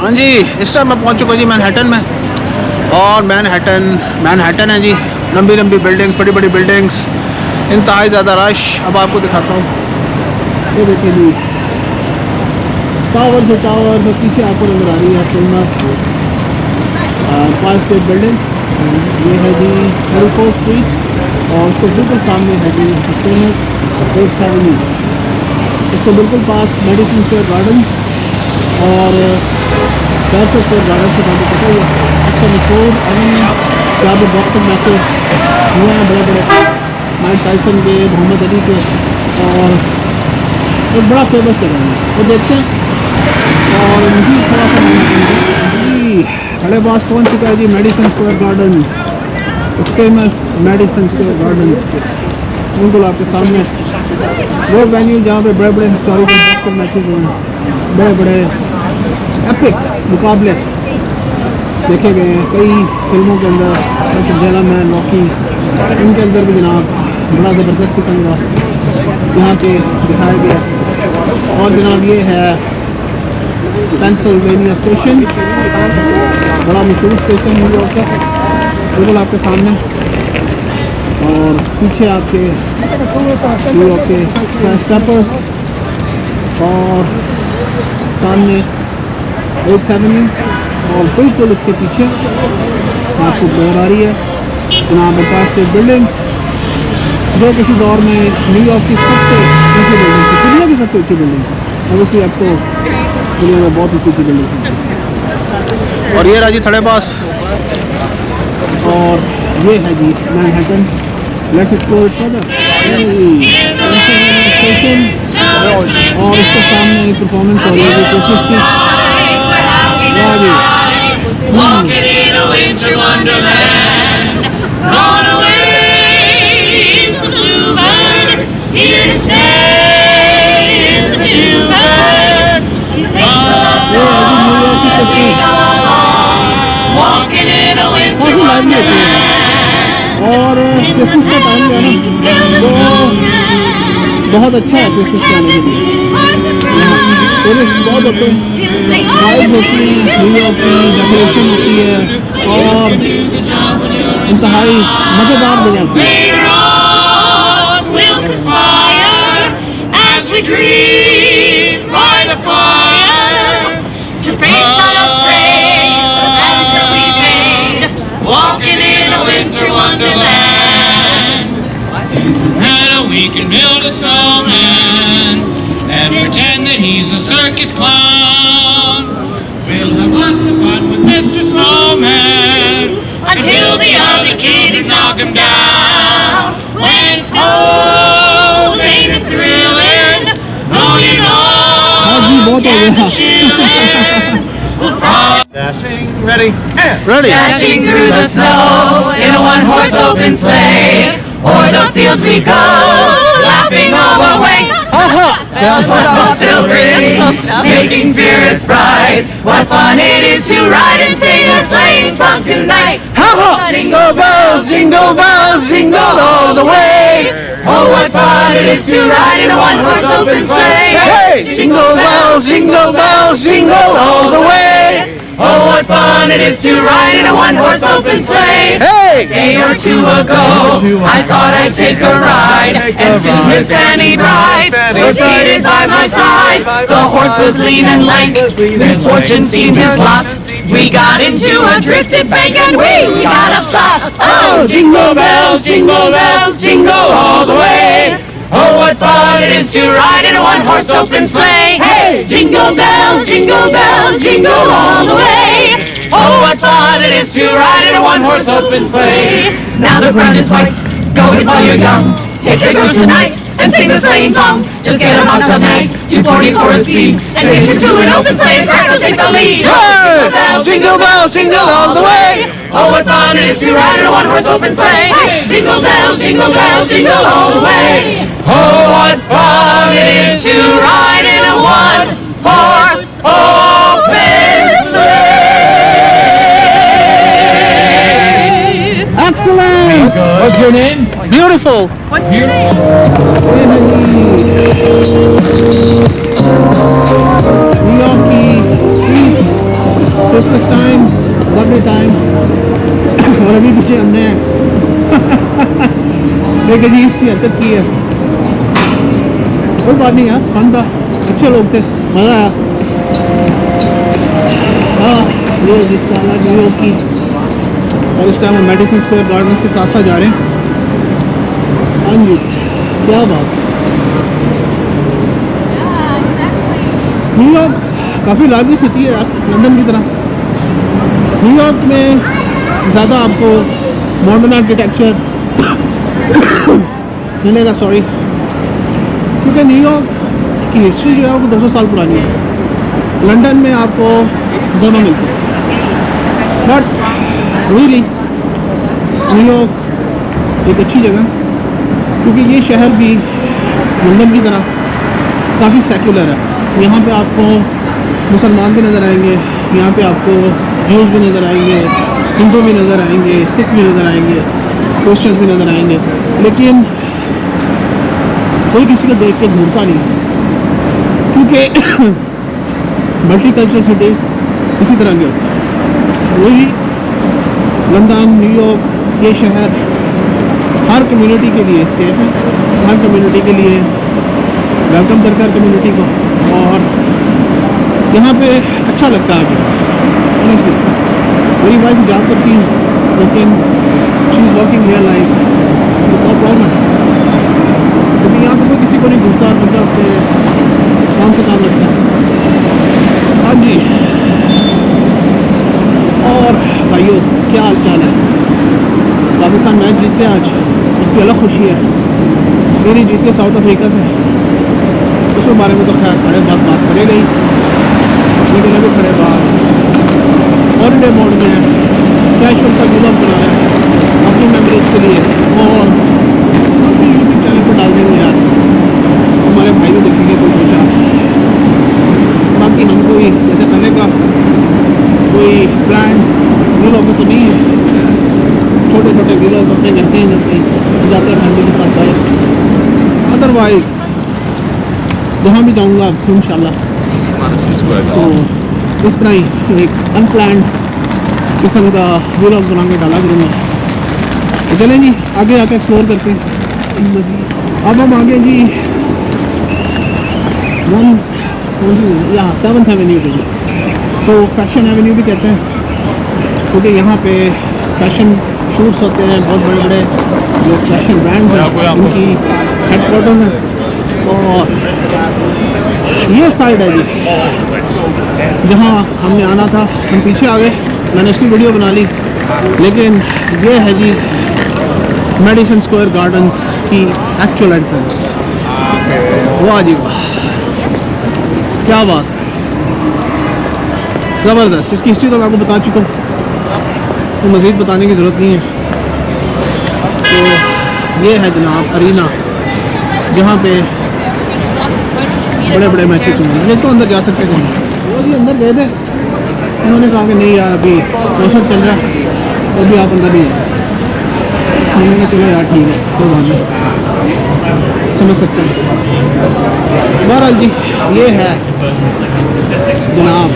हाँ जी, इस टाइम मैं पहुंच चुका जी मैनहट्टन में। और मैनहट्टन है जी, लंबी लंबी बिल्डिंग्स, बड़ी बड़ी बिल्डिंग्स, इंतहाई ज़्यादा रश। अब आपको दिखाता हूँ, ये देखिए जी, टावर्स और टावर्स, और पीछे आपको नज़र आ रही है फेमस पावर स्टेट बिल्डिंग। ये है जी 34 स्ट्रीट, और उसके बिल्कुल सामने है जी फेमस 8th एवेन्यू। इसके बिल्कुल पास मेडिसिन स्क्वायर गार्डन्स और कैल्सो स्क्वायर गार्डन्स का आपको पता ही है, सबसे मशहूर एवेन्यू जहाँ पर बॉक्सिंग मैचेस हुए हैं बड़े बड़े, माइक टाइसन के, मोहम्मद अली के, और एक बड़ा फेमस जगह है वो देखते हैं। और मज़ीद थोड़ा सा जी खड़े पास पहुँच चुका है जी मेडिसिन स्क्वायर गार्डन्स, तो फेमस मेडिसिन स्क्वायर गार्डन्स बिल्कुल आपके सामने। वो वेन्यू जहाँ पे बड़े बड़े हिस्टोरिकल बॉक्सिंग मैचेस हुए हैं, बड़े बड़े एपिक मुकाबले देखे गए हैं कई फिल्मों के अंदर, जैसे जेला मैन, रॉकी, इनके अंदर भी जनाब बड़ा ज़बरदस्त किस्म का यहाँ पे दिखाया गया। और जनाब ये है पेंसिल्वेनिया स्टेशन, बड़ा मशहूर स्टेशन न्यूयॉर्क का, बिल्कुल आपके सामने। और पीछे आपके न्यूयॉर्क के स्काई स्क्रैपर्स, और सामने 8th एवेन्यू, और बिल्कुल इसके पीछे आपको नज़र आ रही है जनाब पावर स्टेट बिल्डिंग, जो किसी दौर में न्यूयॉर्क की सबसे ऊंची बिल्डिंग थी, दुनिया की सबसे ऊंची बिल्डिंग थी। अब उसकी अब तो दुनिया में बहुत ऊंची बिल्डिंग थी। और ये रहा जी थड़े पास, और ये है जी Manhattan. Let's explore it further. Station, और इसके सामने परफॉर्मेंस हो रही है क्रिसमस की। और क्रिसमस का टाइम जो है ना वो बहुत अच्छा है क्रिसमस के आने के लिए। टूरिस्ट बहुत होते हैं, वाइब होती है, न्यूयॉर्क की डेकोरेशन होती है, और इंतहाई मज़ेदार जगह होती है। Walking in a winter wonderland, and we can build a snowman and pretend that he's a circus clown. We'll have lots of fun with Mr. Snowman until the other kiddies knock him down. When snows ain't it thrilling? Oh, you know, get the chillin'. We'll frolic. Dashing, ready, and Ready? Dashing through the snow in a one-horse open sleigh. O'er the fields we go, laughing all the way. Bells on children, making spirits bright. What fun it is to ride and sing a sleighing song tonight. Jingle bells, jingle all the way. Oh, what fun it is to ride in a one-horse open sleigh. Hey! Jingle bells, jingle all the way. Oh, what fun it is to ride in a one-horse open sleigh. Hey! A day or two ago, I thought I'd take a ride, and soon Miss Fanny Bride was seated by my side. The horse was lean and lank, misfortune seemed his lot. We got into a drifted bank and we got upset. Oh, jingle bells, jingle all the way. Oh, what fun it is to ride in a one-horse open sleigh. Hey! Jingle bells, jingle all the way. Oh, what fun it is to ride in a one-horse open sleigh. Now the ground is white, go it while you're young. Take the girls tonight and sing the sleighing song. Just get a knocked up nag, 240 for a speed, and hitch it to an open sleigh and crack will take the lead. Hey! Jingle bells, jingle all the way. Oh, what fun it is to ride in a one-horse open sleigh. Hey! Jingle bells, jingle all the way. Oh, what fun it is to ride in a one-horse open sleigh. Excellent! what's your name? Beautiful! New York की streets Christmas time, birthday time, और अभी पीछे हमने एक अजीब सी हरकत की है। कोई बात नहीं यार, फन था, अच्छे लोग थे, मज़ा आया। हाँ, ये जिसका अलग न्यूयॉर्क की, और इस टाइम हम मेडिसन स्क्वायर गार्डन्स के साथ साथ जा रहे हैं। हाँ जी, क्या बात है। न्यूयॉर्क काफ़ी लार्जी सिटी है यार, लंदन की तरह। न्यूयॉर्क में ज़्यादा आपको मॉडर्न आर्किटेक्चर मिलेगा, सॉरी, क्योंकि न्यूयॉर्क की हिस्ट्री जो है वो 200 साल पुरानी है। लंदन में आपको दोनों मिलते हैं, बट रियली न्यूयॉर्क एक अच्छी जगह, क्योंकि ये शहर भी लंदन की तरह काफ़ी सेक्युलर है। यहाँ पे आपको मुसलमान भी नज़र आएंगे, यहाँ पे आपको ज्यूज़ भी नज़र आएंगे, हिंदू भी नज़र आएंगे, सिख भी नज़र आएंगे, क्रिश्चियंस भी नज़र आएंगे, लेकिन कोई किसी को देख के घूरता नहीं है, क्योंकि मल्टीकल्चरल सिटीज़ इसी तरह की होती है। वही लंदन, न्यूयॉर्क, ये शहर हर कम्युनिटी के लिए सेफ़ है, हर कम्युनिटी के लिए वेलकम करता है, हर कम्युनिटी को, और यहाँ पे अच्छा लगता है। ऑनेस्टली मेरी वाइफ जॉब करती है, लेकिन she is working here like बहुत प्रॉब्लम है, क्योंकि यहाँ पे कोई किसी को नहीं घूरता, मतलब अपने काम से काम रखता है। हाँ जी, और भाइयों क्या हाल चाल है। पाकिस्तान मैच जीत गया आज, उसकी अलग खुशी है। सीरीज जीत के साउथ अफ्रीका से, उसके बारे में तो खैर खड़े बात करेगा ही, लेकिन अभी खड़े बात हॉलीडे मोड में है, कैजुअल सा व्लॉग बना रहे हैं अपनी मेमोरीज़ के लिए, और अपने यूट्यूब चैनल पर डाल देंगे यार, हमारे भाई भी देखेंगे कोई दो चार। बाकी हम कोई जैसे पहले का कोई प्लान व्लॉग तो नहीं है, छोटे छोटे व्लॉग्स अपने करते हैं, जब जाते हैं फैमिली के साथ बाहर। अदरवाइज़ जहाँ भी जाऊँगा इंशाल्लाह तो इस तरह ही एक अनप्लान्ड किस्म का व्लॉग बना के डाला करूँगा। तो चलें जी, आगे आके एक्सप्लोर करते हैं मज़ीद। अब हम आगे जी यहाँ 7th एवेन्यू पे जी, सो फैशन एवेन्यू भी कहते हैं, क्योंकि यहाँ पे फैशन शूट्स होते हैं, बहुत बड़े बड़े जो फैशन ब्रांड्स हैं उनकी हेडक्वार्टर्स हैं। और ये साइड है जी जहाँ हमने आना था, हम पीछे आ गए, मैंने उसकी वीडियो बना ली, लेकिन ये है जी मेडिसन स्क्वायर गार्डन्स की एक्चुअल एंट्रेंस। वाह जी वाह, क्या बात, ज़बरदस्त। इसकी हिस्ट्री तो मैं आपको बता चुका हूँ, तो मज़ीद बताने की ज़रूरत नहीं है। तो ये है जनाब अरीना, जहाँ पे बड़े बड़े मैचेस होंगे। ये तो अंदर जा सकते थे, वो जी अंदर गए थे, उन्होंने कहा कि नहीं यार अभी कॉन्सर्ट चल रहा है, तो भी आप अंदर नहीं जा सकते। हमने कहा चलो यार ठीक है, कोई बात नहीं, समझ सकते हैं। बहरहाल जी ये है जनाब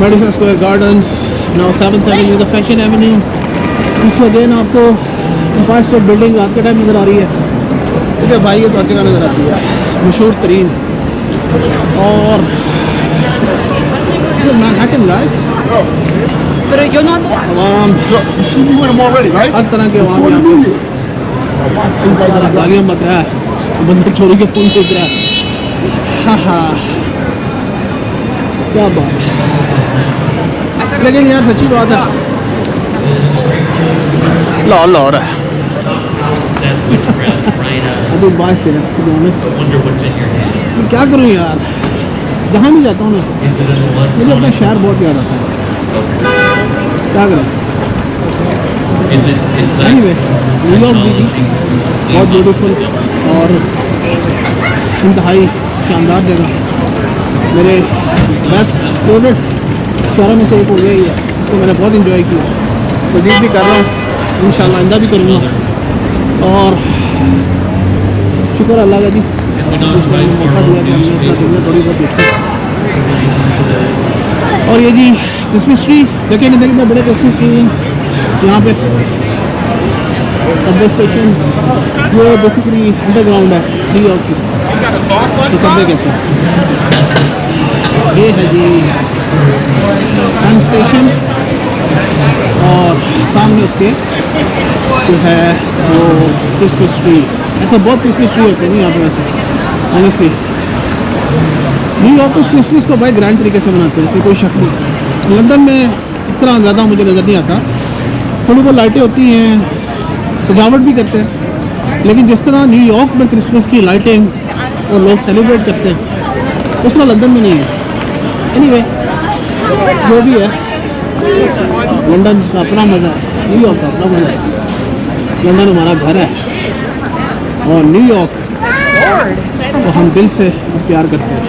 Madison Square gardens, now 7th Avenue the fashion Avenue. पीछे अगेन आपको एम्पायर स्टेट बिल्डिंग रात के टाइम नज़र आ रही है, ठीक है भाई, ये तो जगह नज़र आती है, मशहूर तरीन। और मैनहट्टन गाइस, तमाम हर तरह के वहाँ यहाँ पे गालियाँ बक रहा है, बंदा चोरी के फ़ोन बेच रहा है। हाँ हाँ, क्या बात है, लेकिन यार सच्ची बात है, लाहौर लाहौर है अभी बाइस्ट है, टू बी ऑनेस्ट। क्या करूँ यार, जहाँ भी जाता हूँ ना मुझे अपना शहर बहुत याद आता है, क्या करूँ। एनीवे, न्यूयॉर्क भी थी बहुत ब्यूटीफुल और इंतहाई शानदार जगह, मेरे बेस्ट फेवरेट शहरों में से एक हो गया ही है, इसको मैंने बहुत इंजॉय किया, मज़ीद भी कर रहा हूँ, इंशाल्लाह आइंदा भी करूँगा। और शुक्र अल्लाह का जी, इसने मौका दिया कि हमने इसका दुनिया थोड़ी बहुत देखी। और ये जी क्रिसमस ट्री देखिए कितने बड़े क्रिसमस ट्री हैं यहाँ पे। सबवे स्टेशन ये बेसिकली अंडरग्राउंड है न्यूयॉर्क की, तो सबवे कहते हैं। ये है जी पेन स्टेशन और सामने उसके जो है वो क्रिसमस ट्री। ऐसा बहुत क्रिसमस ट्री होते हैं नहीं यहाँ पे वैसे ऑनेस्टली। न्यूयॉर्क उस क्रिसमस को भाई ग्रैंड तरीके से मनाते हैं, इसमें कोई शक नहीं। लंदन में इस तरह ज़्यादा मुझे नज़र नहीं आता, थोड़ी बहुत लाइटें होती हैं, सजावट भी करते हैं, लेकिन जिस तरह न्यूयॉर्क में क्रिसमस की लाइटिंग और लोग सेलिब्रेट करते हैं उस तरह लंदन में नहीं है। एनीवे जो भी है, लंदन का अपना मज़ा है, न्यूयॉर्क का अपना मज़ा है। लंदन हमारा घर है और न्यूयॉर्क तो हम दिल से प्यार करते हैं।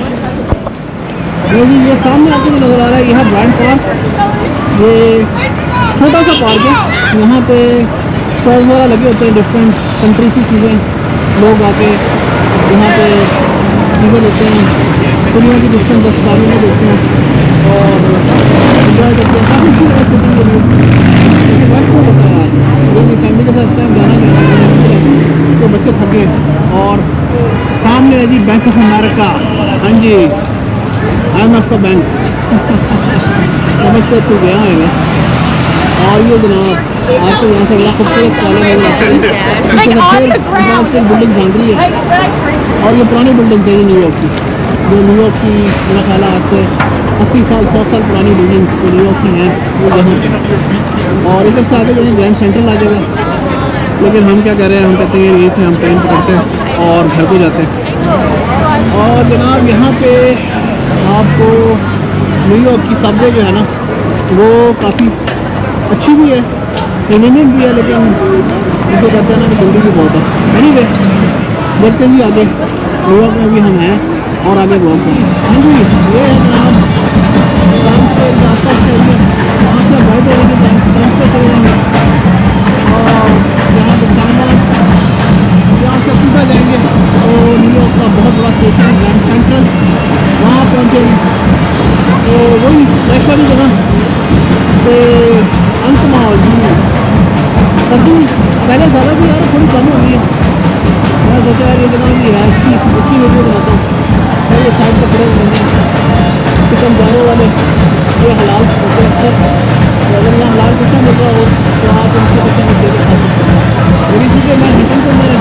ये सामने आपको जो नज़र आ रहा है, यह है ब्रायंट पार्क। ये छोटा सा पार्क है, यहाँ पे स्टॉल्स वगैरह लगे होते हैं, डिफरेंट कंट्री की चीज़ें। लोग आके यहाँ पे चीज़ें लेते हैं, दुनिया की डिफरेंट दस्तकारियों में देखते हैं और इन्जॉय करते हैं। काफ़ी अच्छी जगह शूटिंग के लिए, लेकिन रश बहुत होता है यार। मेरी फैमिली के साथ इस टाइम जाना मुश्किल है, तो बच्चे थके। और सामने है जी बैंक ऑफ अमेरिका। हाँ जी, IMF का बैंक समझते तो गया होगा। और ये जनाब आपको यहाँ से बड़ा खूबसूरत स्कॉलर इंटरनेशनल बिल्डिंग झांक रही है। और ये पुरानी बिल्डिंग्स है ये न्यूयॉर्क की, जो न्यूयॉर्क की मेरा ख्याल है आज से 80 साल 100 साल पुरानी बिल्डिंग्स जो न्यूयॉर्क की हैं वो यहाँ पे। और इधर से आगे जो है ग्रैंड सेंट्रल आ जाएगा, लेकिन हम क्या कह रहे हैं, हम कहते हैं यहीं से हम ट्रेन पकड़ते हैं और घर को जाते हैं। और जनाब यहाँ पे आपको न्यूयॉर्क की सबवे जो है ना वो काफ़ी अच्छी भी है, कन्वीनियंट भी है, लेकिन जिसको कहते हैं ना कि गंदी भी बहुत है। एनीवे बढ़ते हैं जी आगे, न्यूयॉर्क में भी हम हैं और आगे ब्लॉग्स हैं। हाँ जी, ये है जनाब टाइम स्क्वायर के आसपास का एरिया। यहाँ से आप राइट हो जाएंगे टाइम स्क्वायर चले जाएंगे और यहाँ पे सिनेमास, यहाँ से सीधा जाएंगे तो न्यूयॉर्क का बहुत बड़ा स्टेशन है ग्रैंड सेंट्रल, वहाँ पहुँचेंगे तो वही रश वाली जगह पे अंत माहौल जी। सर्दी पहले ज़्यादा थी यार, थोड़ी कम हो गई है। मैंने सोचा यार ये जगह भी है अच्छी, इसकी वीडियो बनाता हूँ। और ये साइड पर खड़े हुए हैं चिकन जारों वाले, ये हलाल होते हैं अक्सर, तो अगर यहाँ हलाल कुछ ना मिल रहा हो तो आप इनसे कुछ ना कुछ लेकर खा सकते हैं। मेरी क्योंकि मैनहट्टन के अंदर है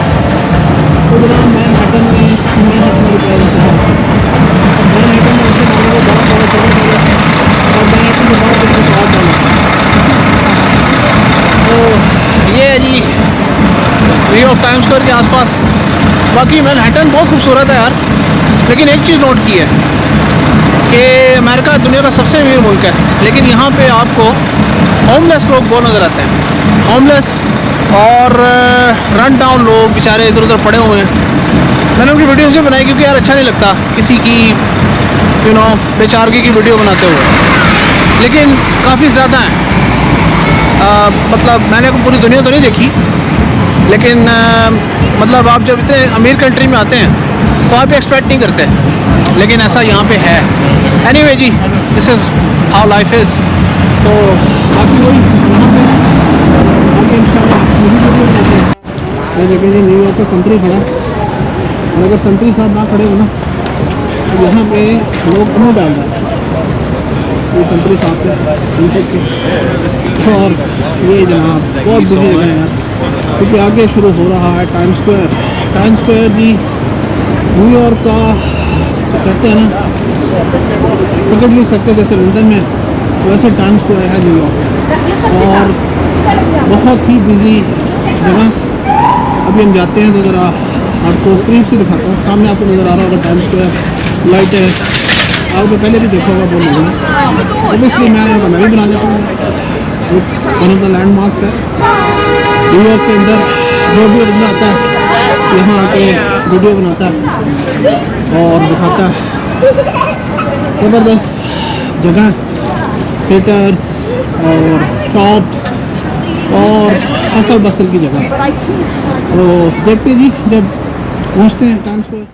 तो जनाब मैनहट्टन में रिप्लाई जाता है। मैनहट्टन में इनसे मांगे को बड़ा बड़ा चला और मैनहट्टन के बाद जाएंगे तो और डाला। तो ये है जी न्यूयॉर्क टाइम स्क्वायर के आसपास। बाकी मैनहट्टन बहुत खूबसूरत है यार, लेकिन एक चीज़ नोट की है कि अमेरिका दुनिया का सबसे अमीर मुल्क है, लेकिन यहाँ पे आपको होमलेस लोग बहुत नज़र आते हैं। होमलेस और रन डाउन लोग बेचारे इधर उधर पड़े हुए हैं। मैंने उनकी वीडियोज़ भी बनाई क्योंकि यार अच्छा नहीं लगता किसी की बेचारगी की वीडियो बनाते हुए, लेकिन काफ़ी ज़्यादा हैं। मतलब मैंने पूरी दुनिया तो नहीं देखी, लेकिन मतलब आप जब इतने अमीर कंट्री में आते हैं तो आप एक्सपेक्ट नहीं करते, लेकिन ऐसा यहाँ पे है। एनीवे जी, this is how life is. तो बाकी वही यहाँ पे आगे इंशाल्लाह म्यूजिक वीडियो बनाते हैं। ये देखें जी न्यूयॉर्क का संतरी खड़ा, और अगर संतरी साहब ना खड़े हो ना तो यहाँ पे लोग अमूल डाल रहे हैं। ये संतरी साहब थे न्यूयॉर्क के, और ये जनाब बहुत बिजी जगह है यार, क्योंकि आगे शुरू हो रहा है टाइम स्क्वायर। टाइम स्क्वायर भी न्यूयॉर्क का जो कहते हैं ना पिकेडली सर्कल जैसे लंदन में, वैसे टाइम स्क्वायर है न्यूयॉर्क, और बहुत ही बिजी जगह। अभी हम जाते हैं तो ज़रा आपको करीब से दिखाता हूँ। सामने आपको नज़र आ रहा होगा टाइम स्क्वायर, लाइट है, आपने पहले भी देखा होगा बहुत लोगों। ऑब्वियसली मैं आया तो मैं भी बना देता हूँ। एक वन ऑफ द लैंडमार्क्स है न्यूयॉर्क के अंदर। जो भी बंदा आता है यहाँ आके वीडियो बनाता है और दिखाता है। ज़बरदस्त जगह, थिएटर्स और शॉप्स और हसल बसल की जगह। तो देखते जी जब पहुँचते हैं टाइम स्क्वायर।